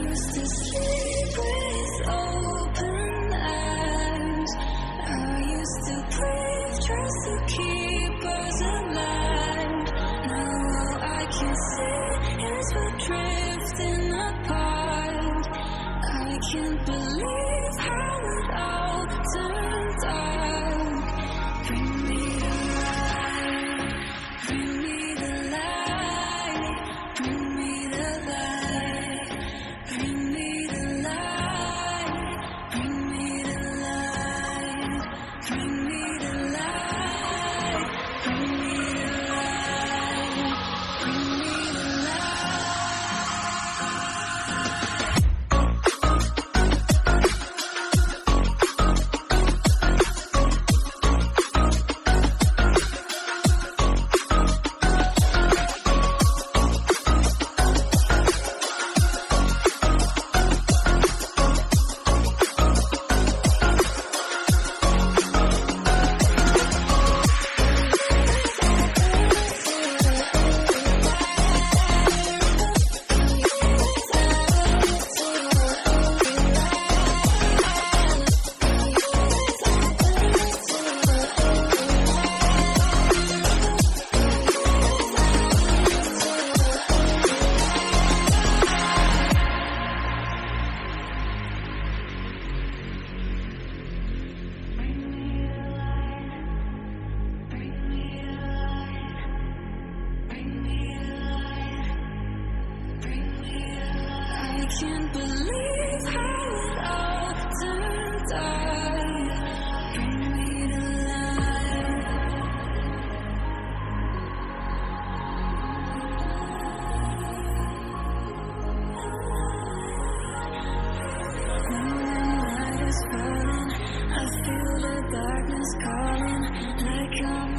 used to sleep with open eyes. I used to breathe just to keep us alive. Now all I can see is we're drifting apart. I can't believe how it all turned out. Bring me the light, bring me the light, bring me the light, bring me the light, bring me the light, bring me the light, bring me the light, bring me the light. I can't believe how it all turned out. Bring me the light. When the night is falling, I feel the darkness calling like I'm